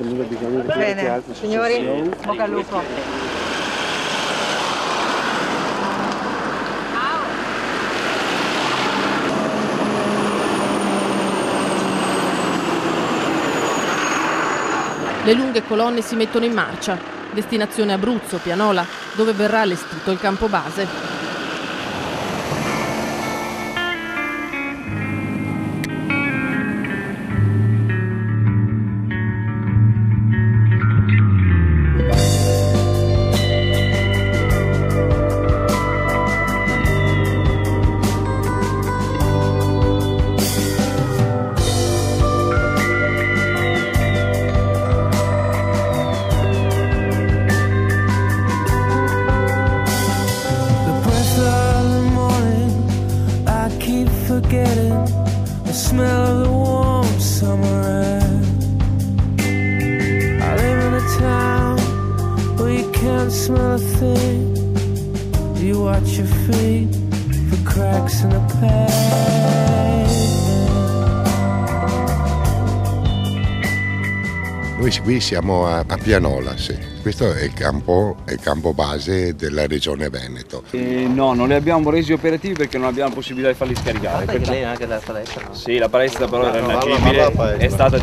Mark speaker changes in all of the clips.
Speaker 1: c'è mica bisogno di
Speaker 2: Bene,
Speaker 1: altre
Speaker 2: signori,
Speaker 1: associazioni.
Speaker 2: bocca al lupo.
Speaker 3: Le lunghe colonne si mettono in marcia. Destinazione Abruzzo, Pianola, dove verrà allestito il campo base.
Speaker 4: The smell of the warm summer air. I live in a town where you can't smell a thing. You watch your feet for cracks in the pavement.
Speaker 5: Noi qui siamo a Pianola, sì. Questo è il campo base della regione Veneto.
Speaker 6: No, non li abbiamo resi operativi perché non abbiamo possibilità di farli scaricare.
Speaker 2: Perché lei anche la palestra, no?
Speaker 6: Sì, la palestra però era inagibile, è stata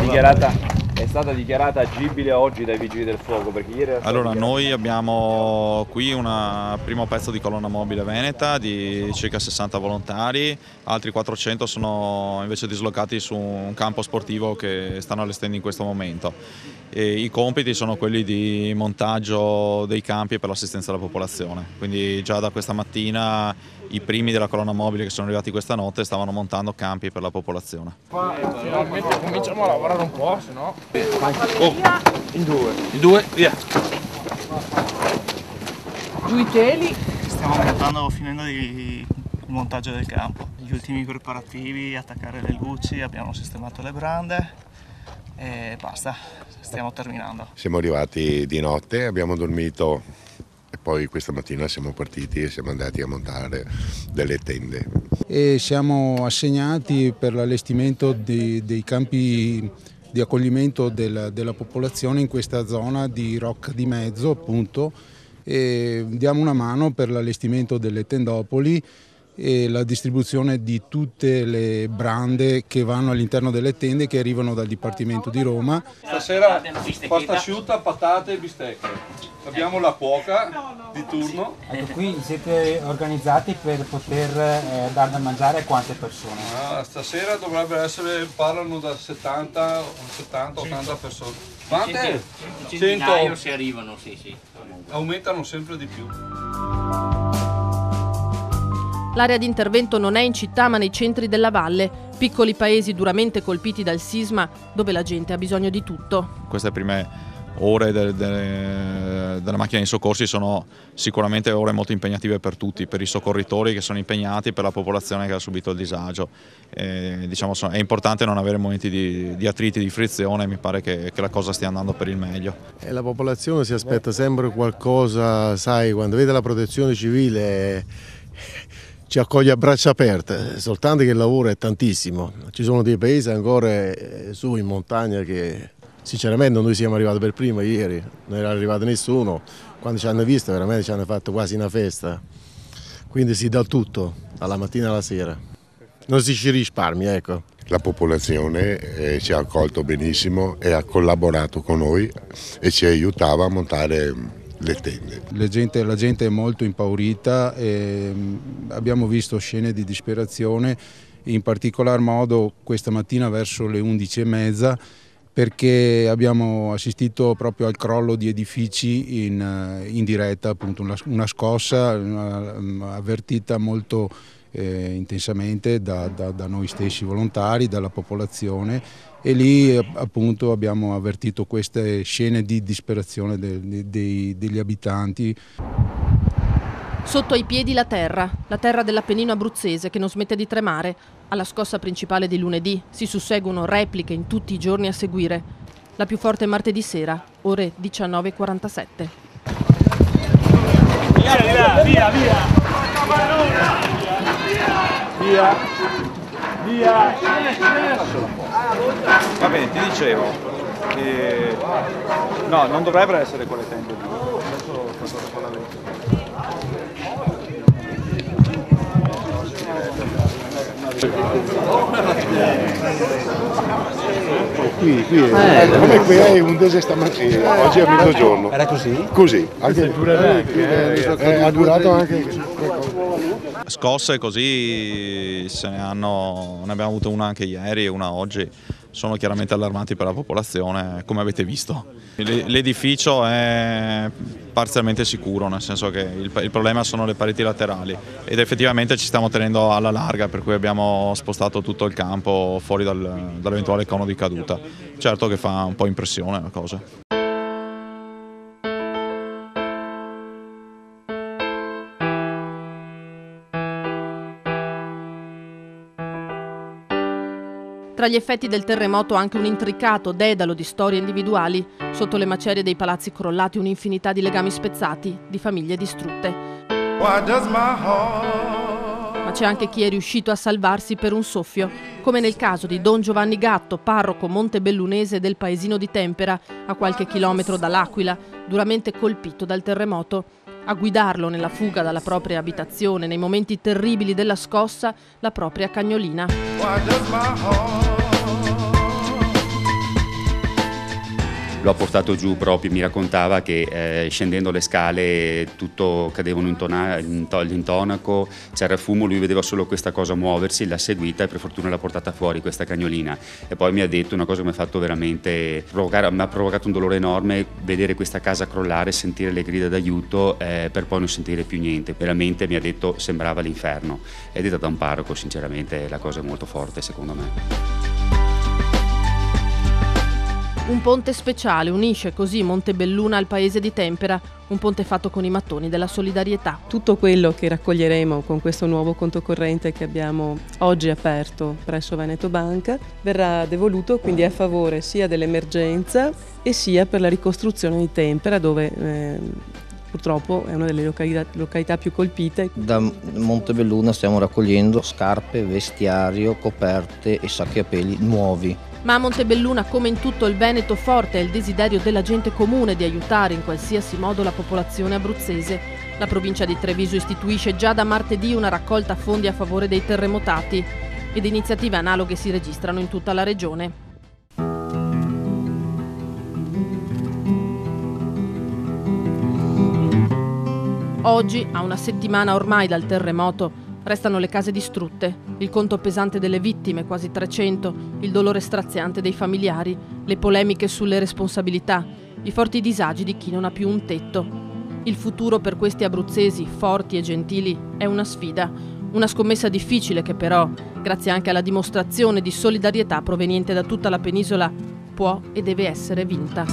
Speaker 6: dichiarata agibile oggi dai vigili del fuoco. Perché ieri
Speaker 7: allora, noi abbiamo qui un primo pezzo di colonna mobile veneta di circa 60 volontari, altri 400 sono invece dislocati su un campo sportivo che stanno allestendo in questo momento. E i compiti sono quelli di montaggio dei campi per l'assistenza alla popolazione, quindi già da questa mattina i primi della colonna mobile che sono arrivati questa notte stavano montando campi per la popolazione.
Speaker 8: Finalmente cominciamo a lavorare un po', se no...
Speaker 6: Oh, in due, via.
Speaker 8: Giù i teli.
Speaker 9: Stiamo finendo il montaggio del campo, gli ultimi preparativi, attaccare le luci, abbiamo sistemato le brande e basta, stiamo terminando.
Speaker 5: Siamo arrivati di notte, abbiamo dormito e poi questa mattina siamo partiti e siamo andati a montare delle tende.
Speaker 10: E siamo assegnati per l'allestimento dei campi di accoglimento della popolazione in questa zona di Rocca di Mezzo, appunto, e diamo una mano per l'allestimento delle tendopoli e la distribuzione di tutte le brande che vanno all'interno delle tende che arrivano dal Dipartimento di Roma.
Speaker 11: Stasera pasta asciutta, patate e bistecche. Abbiamo la cuoca di turno.
Speaker 12: Ecco, qui siete organizzati per poter dar da mangiare a quante persone?
Speaker 11: Stasera dovrebbe essere, parlano da 70-80 persone. Quante?
Speaker 13: 100 se arrivano, sì.
Speaker 11: Aumentano sempre di più.
Speaker 3: L'area di intervento non è in città ma nei centri della valle, piccoli paesi duramente colpiti dal sisma dove la gente ha bisogno di tutto.
Speaker 7: Queste prime ore della macchina di soccorsi sono sicuramente ore molto impegnative per tutti, per i soccorritori che sono impegnati, per la popolazione che ha subito il disagio. Diciamo, è importante non avere momenti di attriti, di frizione, mi pare che la cosa stia andando per il meglio.
Speaker 14: La popolazione si aspetta sempre qualcosa, sai, quando vede la protezione civile ci accoglie a braccia aperte, soltanto che il lavoro è tantissimo. Ci sono dei paesi ancora su in montagna che sinceramente noi siamo arrivati per prima ieri, non era arrivato nessuno, quando ci hanno visto veramente ci hanno fatto quasi una festa, quindi si dà tutto, dalla mattina alla sera, non si ci risparmia, ecco.
Speaker 5: La popolazione ci ha accolto benissimo e ha collaborato con noi e ci aiutava a montare le tende.
Speaker 10: La gente è molto impaurita e abbiamo visto scene di disperazione, in particolar modo questa mattina verso le 11:30, perché abbiamo assistito proprio al crollo di edifici in diretta, appunto una scossa avvertita molto intensamente da noi stessi volontari, dalla popolazione, e lì appunto abbiamo avvertito queste scene di disperazione degli abitanti.
Speaker 3: Sotto ai piedi la terra dell'Appennino abruzzese che non smette di tremare. Alla scossa principale di lunedì si susseguono repliche in tutti i giorni a seguire. La più forte martedì sera, ore 19:47.
Speaker 6: Via! Va bene, ti dicevo,
Speaker 7: No, non dovrebbero essere quelle tende lì. Adesso faccio un po' la legge.
Speaker 5: Qui come qui è un desastre stamattina, oggi è mezzogiorno.
Speaker 1: Era così?
Speaker 5: Così, anche ha durato anche.
Speaker 7: Scosse così ne abbiamo avute una anche ieri e una oggi. Sono chiaramente allarmanti per la popolazione, come avete visto. L'edificio è parzialmente sicuro, nel senso che il problema sono le pareti laterali ed effettivamente ci stiamo tenendo alla larga, per cui abbiamo spostato tutto il campo fuori dall'eventuale cono di caduta. Certo che fa un po' impressione la cosa.
Speaker 3: Tra gli effetti del terremoto anche un intricato dedalo di storie individuali, sotto le macerie dei palazzi crollati un'infinità di legami spezzati, di famiglie distrutte. Ma c'è anche chi è riuscito a salvarsi per un soffio, come nel caso di Don Giovanni Gatto, parroco montebellunese del paesino di Tempera, a qualche chilometro dall'Aquila, duramente colpito dal terremoto. A guidarlo nella fuga dalla propria abitazione nei momenti terribili della scossa, la propria cagnolina.
Speaker 2: L'ho portato giù proprio, mi raccontava che scendendo le scale tutto cadeva l'intonaco, c'era fumo, lui vedeva solo questa cosa muoversi, l'ha seguita e per fortuna l'ha portata fuori questa cagnolina. E poi mi ha detto una cosa che mi ha fatto veramente mi ha provocato un dolore enorme, vedere questa casa crollare, sentire le grida d'aiuto per poi non sentire più niente. Veramente mi ha detto sembrava l'inferno, ed è da un parroco sinceramente la cosa è molto forte secondo me.
Speaker 3: Un ponte speciale unisce così Montebelluna al paese di Tempera, un ponte fatto con i mattoni della solidarietà.
Speaker 15: Tutto quello che raccoglieremo con questo nuovo conto corrente che abbiamo oggi aperto presso Veneto Banca verrà devoluto quindi a favore sia dell'emergenza e sia per la ricostruzione di Tempera, dove purtroppo è una delle località più colpite.
Speaker 16: Da Montebelluna stiamo raccogliendo scarpe, vestiario, coperte e sacchi a peli nuovi.
Speaker 3: Ma a Montebelluna, come in tutto il Veneto, forte è il desiderio della gente comune di aiutare in qualsiasi modo la popolazione abruzzese. La provincia di Treviso istituisce già da martedì una raccolta fondi a favore dei terremotati ed iniziative analoghe si registrano in tutta la regione. Oggi, a una settimana ormai dal terremoto, restano le case distrutte, il conto pesante delle vittime, quasi 300, il dolore straziante dei familiari, le polemiche sulle responsabilità, i forti disagi di chi non ha più un tetto. Il futuro per questi abruzzesi, forti e gentili, è una sfida, una scommessa difficile che però, grazie anche alla dimostrazione di solidarietà proveniente da tutta la penisola, può e deve essere vinta.